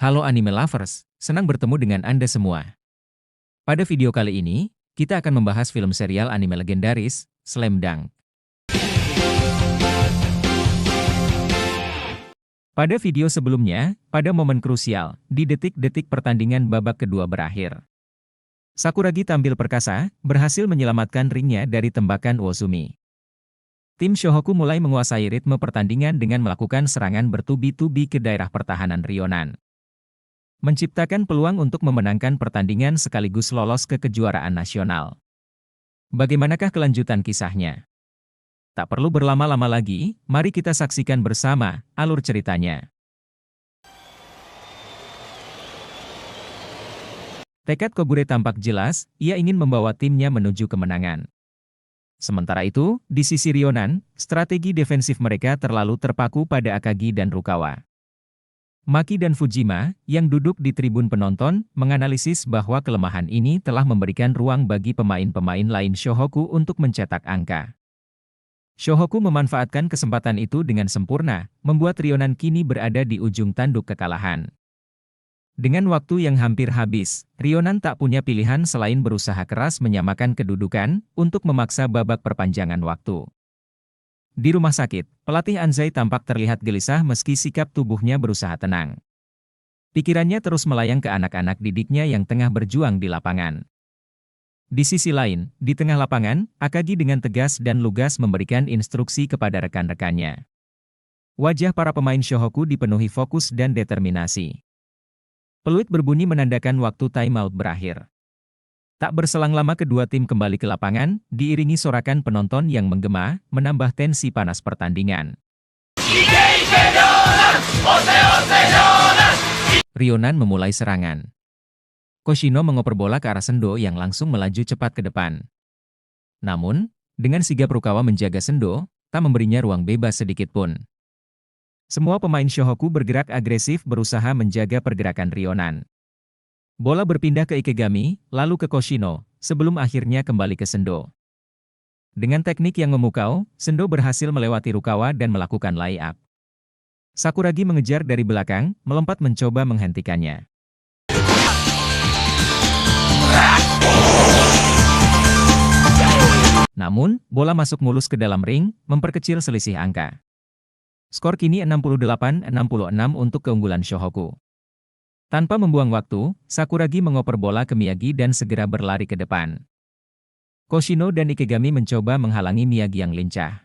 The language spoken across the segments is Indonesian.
Halo anime lovers, senang bertemu dengan Anda semua. Pada video kali ini, kita akan membahas film serial anime legendaris, Slam Dunk. Pada video sebelumnya, pada momen krusial, di detik-detik pertandingan babak kedua berakhir, Sakuragi tampil perkasa, berhasil menyelamatkan ringnya dari tembakan Uozumi. Tim Shohoku mulai menguasai ritme pertandingan dengan melakukan serangan bertubi-tubi ke daerah pertahanan Ryonan, menciptakan peluang untuk memenangkan pertandingan sekaligus lolos ke kejuaraan nasional. Bagaimanakah kelanjutan kisahnya? Tak perlu berlama-lama lagi, mari kita saksikan bersama alur ceritanya. Tekad Kogure tampak jelas, ia ingin membawa timnya menuju kemenangan. Sementara itu, di sisi Ryonan, strategi defensif mereka terlalu terpaku pada Akagi dan Rukawa. Maki dan Fujima, yang duduk di tribun penonton, menganalisis bahwa kelemahan ini telah memberikan ruang bagi pemain-pemain lain Shohoku untuk mencetak angka. Shohoku memanfaatkan kesempatan itu dengan sempurna, membuat Ryonan kini berada di ujung tanduk kekalahan. Dengan waktu yang hampir habis, Ryonan tak punya pilihan selain berusaha keras menyamakan kedudukan untuk memaksa babak perpanjangan waktu. Di rumah sakit, pelatih Anzai tampak terlihat gelisah meski sikap tubuhnya berusaha tenang. Pikirannya terus melayang ke anak-anak didiknya yang tengah berjuang di lapangan. Di sisi lain, di tengah lapangan, Akagi dengan tegas dan lugas memberikan instruksi kepada rekan-rekannya. Wajah para pemain Shohoku dipenuhi fokus dan determinasi. Peluit berbunyi menandakan waktu timeout berakhir. Tak berselang lama kedua tim kembali ke lapangan, diiringi sorakan penonton yang menggema, menambah tensi panas pertandingan. Ryonan memulai serangan. Koshino mengoper bola ke arah Sendo yang langsung melaju cepat ke depan. Namun, dengan sigap Rukawa menjaga Sendo, tak memberinya ruang bebas sedikitpun. Semua pemain Shohoku bergerak agresif berusaha menjaga pergerakan Ryonan. Bola berpindah ke Ikegami, lalu ke Koshino, sebelum akhirnya kembali ke Sendo. Dengan teknik yang memukau, Sendo berhasil melewati Rukawa dan melakukan layup. Sakuragi mengejar dari belakang, melompat mencoba menghentikannya. Namun, bola masuk mulus ke dalam ring, memperkecil selisih angka. Skor kini 68-66 untuk keunggulan Shohoku. Tanpa membuang waktu, Sakuragi mengoper bola ke Miyagi dan segera berlari ke depan. Koshino dan Ikegami mencoba menghalangi Miyagi yang lincah.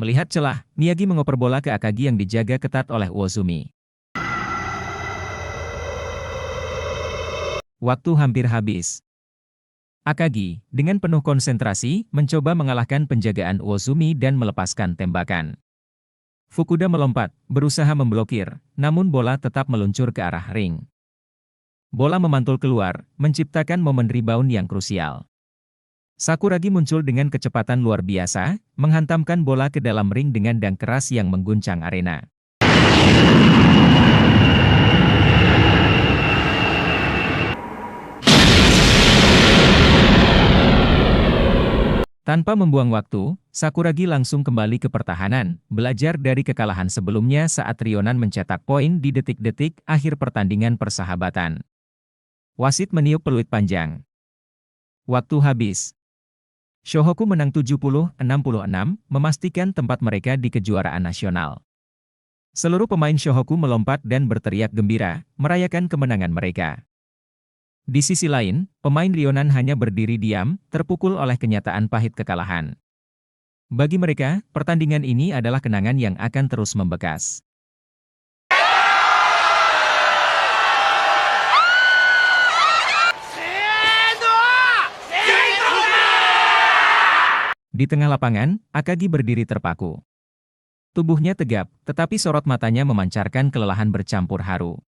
Melihat celah, Miyagi mengoper bola ke Akagi yang dijaga ketat oleh Uozumi. Waktu hampir habis. Akagi, dengan penuh konsentrasi, mencoba mengalahkan penjagaan Uozumi dan melepaskan tembakan. Fukuda melompat, berusaha memblokir, namun bola tetap meluncur ke arah ring. Bola memantul keluar, menciptakan momen rebound yang krusial. Sakuragi muncul dengan kecepatan luar biasa, menghantamkan bola ke dalam ring dengan dang keras yang mengguncang arena. Tanpa membuang waktu, Sakuragi langsung kembali ke pertahanan, belajar dari kekalahan sebelumnya saat Ryonan mencetak poin di detik-detik akhir pertandingan persahabatan. Wasit meniup peluit panjang. Waktu habis. Shohoku menang 70-66, memastikan tempat mereka di kejuaraan nasional. Seluruh pemain Shohoku melompat dan berteriak gembira, merayakan kemenangan mereka. Di sisi lain, pemain Ryonan hanya berdiri diam, terpukul oleh kenyataan pahit kekalahan. Bagi mereka, pertandingan ini adalah kenangan yang akan terus membekas. Di tengah lapangan, Akagi berdiri terpaku. Tubuhnya tegap, tetapi sorot matanya memancarkan kelelahan bercampur haru.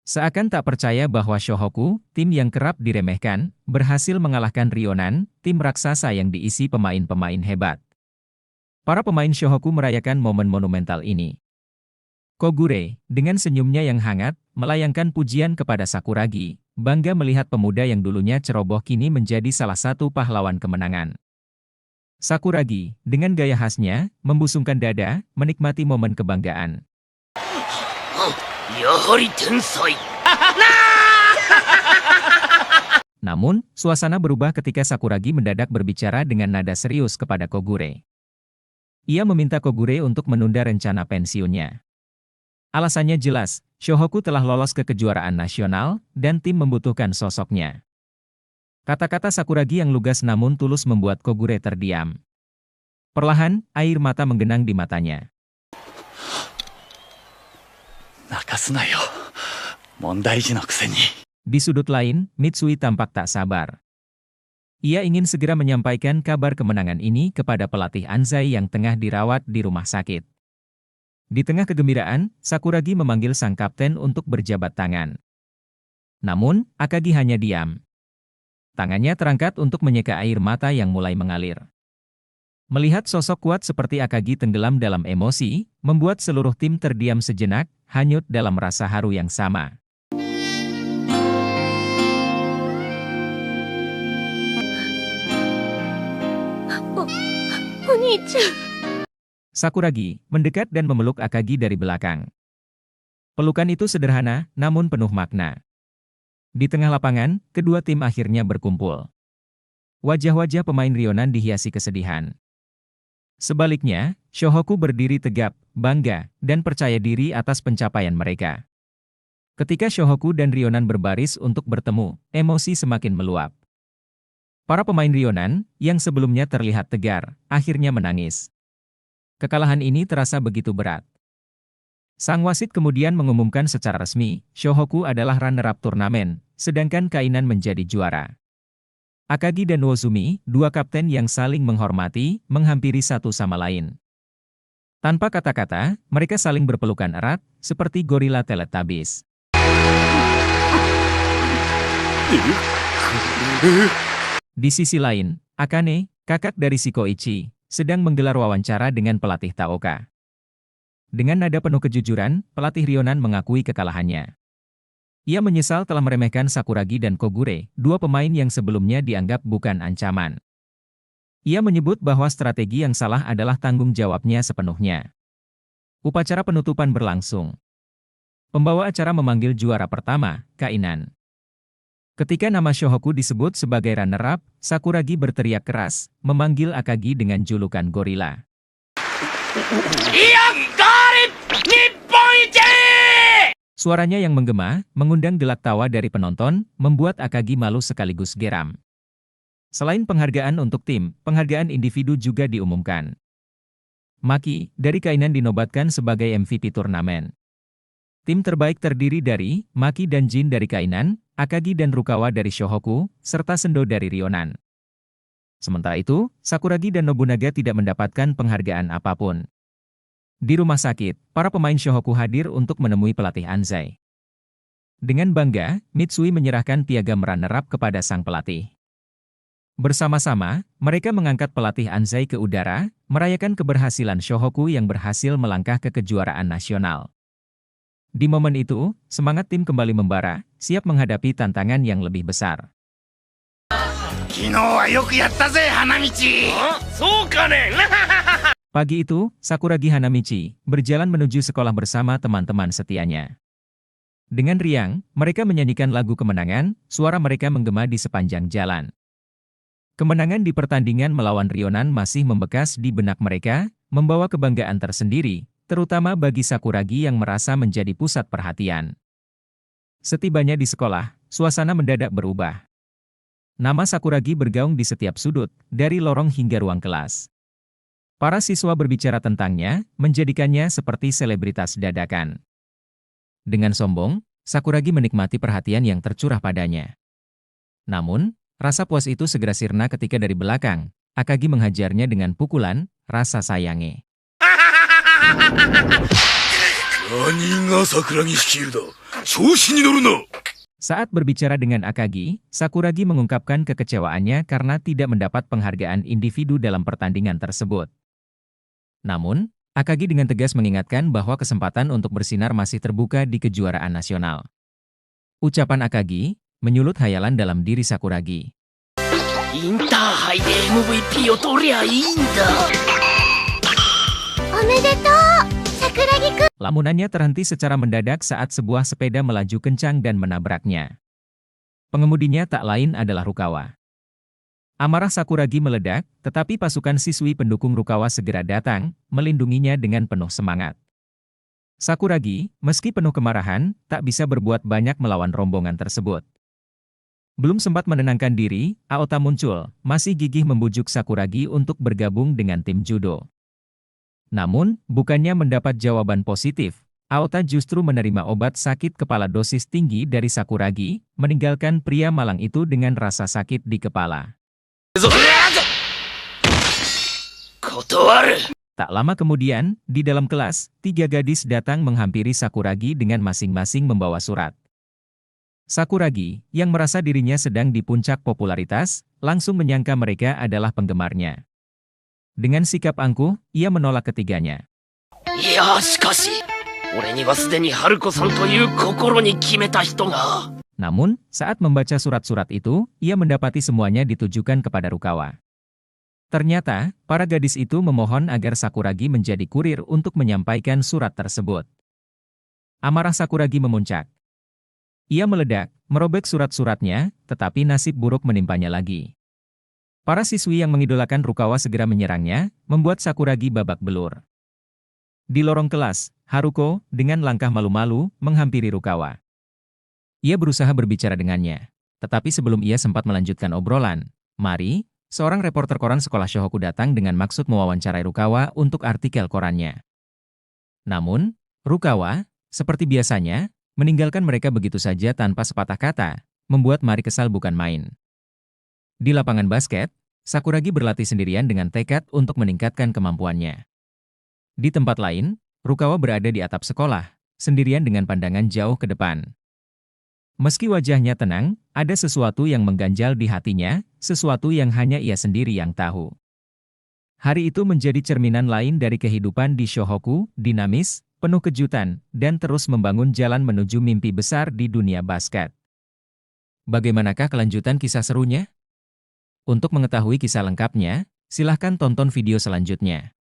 Seakan tak percaya bahwa Shohoku, tim yang kerap diremehkan, berhasil mengalahkan Ryonan, tim raksasa yang diisi pemain-pemain hebat. Para pemain Shohoku merayakan momen monumental ini. Kogure, dengan senyumnya yang hangat, melayangkan pujian kepada Sakuragi, bangga melihat pemuda yang dulunya ceroboh kini menjadi salah satu pahlawan kemenangan. Sakuragi, dengan gaya khasnya, membusungkan dada, menikmati momen kebanggaan. やはり天才。 Namun, suasana berubah ketika Sakuragi mendadak berbicara dengan nada serius kepada Kogure. Ia meminta Kogure untuk menunda rencana pensiunnya. Alasannya jelas, Shohoku telah lolos ke kejuaraan nasional, dan tim membutuhkan sosoknya. Kata-kata Sakuragi yang lugas namun tulus membuat Kogure terdiam. Perlahan, air mata menggenang di matanya. 泣かすなよ。問題児のくせに。 Di sudut lain, Mitsui tampak tak sabar. Ia ingin segera menyampaikan kabar kemenangan ini kepada pelatih Anzai yang tengah dirawat di rumah sakit. Di tengah kegembiraan, Sakuragi memanggil sang kapten untuk berjabat tangan. Namun, Akagi hanya diam. Tangannya terangkat untuk menyeka air mata yang mulai mengalir. Melihat sosok kuat seperti Akagi tenggelam dalam emosi, membuat seluruh tim terdiam sejenak, hanyut dalam rasa haru yang sama. Sakuragi mendekat dan memeluk Akagi dari belakang. Pelukan itu sederhana, namun penuh makna. Di tengah lapangan, kedua tim akhirnya berkumpul. Wajah-wajah pemain Rionan dihiasi kesedihan. Sebaliknya, Shohoku berdiri tegap, bangga, dan percaya diri atas pencapaian mereka. Ketika Shohoku dan Rionan berbaris untuk bertemu, emosi semakin meluap. Para pemain Rionan, yang sebelumnya terlihat tegar, akhirnya menangis. Kekalahan ini terasa begitu berat. Sang wasit kemudian mengumumkan secara resmi, Shohoku adalah runner-up turnamen, sedangkan Kainan menjadi juara. Akagi dan Wozumi, dua kapten yang saling menghormati, menghampiri satu sama lain. Tanpa kata-kata, mereka saling berpelukan erat, seperti gorila Teletubbies. Di sisi lain, Akane, kakak dari Shikoichi, sedang menggelar wawancara dengan pelatih Taoka. Dengan nada penuh kejujuran, pelatih Rionan mengakui kekalahannya. Ia menyesal telah meremehkan Sakuragi dan Kogure, dua pemain yang sebelumnya dianggap bukan ancaman. Ia menyebut bahwa strategi yang salah adalah tanggung jawabnya sepenuhnya. Upacara penutupan berlangsung. Pembawa acara memanggil juara pertama, Kainan. Ketika nama Shohoku disebut sebagai runner-up, Sakuragi berteriak keras, memanggil Akagi dengan julukan gorila. Suaranya yang menggema, mengundang gelak tawa dari penonton, membuat Akagi malu sekaligus geram. Selain penghargaan untuk tim, penghargaan individu juga diumumkan. Maki, dari Kainan dinobatkan sebagai MVP turnamen. Tim terbaik terdiri dari Maki dan Jin dari Kainan, Akagi dan Rukawa dari Shohoku, serta Sendo dari Rionan. Sementara itu, Sakuragi dan Nobunaga tidak mendapatkan penghargaan apapun. Di rumah sakit, para pemain Shohoku hadir untuk menemui pelatih Anzai. Dengan bangga, Mitsui menyerahkan piagam runner-up kepada sang pelatih. Bersama-sama, mereka mengangkat pelatih Anzai ke udara, merayakan keberhasilan Shohoku yang berhasil melangkah ke kejuaraan nasional. Di momen itu, semangat tim kembali membara, siap menghadapi tantangan yang lebih besar. Pagi itu, Sakuragi Hanamichi berjalan menuju sekolah bersama teman-teman setianya. Dengan riang, mereka menyanyikan lagu kemenangan, suara mereka menggema di sepanjang jalan. Kemenangan di pertandingan melawan Rionan masih membekas di benak mereka, membawa kebanggaan tersendiri, terutama bagi Sakuragi yang merasa menjadi pusat perhatian. Setibanya di sekolah, suasana mendadak berubah. Nama Sakuragi bergaung di setiap sudut, dari lorong hingga ruang kelas. Para siswa berbicara tentangnya, menjadikannya seperti selebritas dadakan. Dengan sombong, Sakuragi menikmati perhatian yang tercurah padanya. Namun, rasa puas itu segera sirna ketika dari belakang, Akagi menghajarnya dengan pukulan, rasa sayange. Saat berbicara dengan Akagi, Sakuragi mengungkapkan kekecewaannya karena tidak mendapat penghargaan individu dalam pertandingan tersebut. Namun, Akagi dengan tegas mengingatkan bahwa kesempatan untuk bersinar masih terbuka di kejuaraan nasional. Ucapan Akagi menyulut hayalan dalam diri Sakuragi. Interhai de MVP を取りゃいいんだ。おめでとう Lamunannya terhenti secara mendadak saat sebuah sepeda melaju kencang dan menabraknya. Pengemudinya tak lain adalah Rukawa. Amarah Sakuragi meledak, tetapi pasukan siswi pendukung Rukawa segera datang, melindunginya dengan penuh semangat. Sakuragi, meski penuh kemarahan, tak bisa berbuat banyak melawan rombongan tersebut. Belum sempat menenangkan diri, Aota muncul, masih gigih membujuk Sakuragi untuk bergabung dengan tim judo. Namun, bukannya mendapat jawaban positif, Aota justru menerima obat sakit kepala dosis tinggi dari Sakuragi, meninggalkan pria malang itu dengan rasa sakit di kepala. Tak lama kemudian, di dalam kelas, 3 gadis datang menghampiri Sakuragi dengan masing-masing membawa surat. Sakuragi, yang merasa dirinya sedang di puncak popularitas, langsung menyangka mereka adalah penggemarnya. Dengan sikap angkuh, ia menolak ketiganya. Namun, saat membaca surat-surat itu, ia mendapati semuanya ditujukan kepada Rukawa. Ternyata, para gadis itu memohon agar Sakuragi menjadi kurir untuk menyampaikan surat tersebut. Amarah Sakuragi memuncak. Ia meledak, merobek surat-suratnya, tetapi nasib buruk menimpanya lagi. Para siswi yang mengidolakan Rukawa segera menyerangnya, membuat Sakuragi babak belur. Di lorong kelas, Haruko, dengan langkah malu-malu, menghampiri Rukawa. Ia berusaha berbicara dengannya. Tetapi sebelum ia sempat melanjutkan obrolan, Mari, seorang reporter koran sekolah Shohoku datang dengan maksud mewawancarai Rukawa untuk artikel korannya. Namun, Rukawa, seperti biasanya, meninggalkan mereka begitu saja tanpa sepatah kata, membuat Mari kesal bukan main. Di lapangan basket, Sakuragi berlatih sendirian dengan tekad untuk meningkatkan kemampuannya. Di tempat lain, Rukawa berada di atap sekolah, sendirian dengan pandangan jauh ke depan. Meski wajahnya tenang, ada sesuatu yang mengganjal di hatinya, sesuatu yang hanya ia sendiri yang tahu. Hari itu menjadi cerminan lain dari kehidupan di Shohoku, dinamis, penuh kejutan, dan terus membangun jalan menuju mimpi besar di dunia basket. Bagaimanakah kelanjutan kisah serunya? Untuk mengetahui kisah lengkapnya, silahkan tonton video selanjutnya.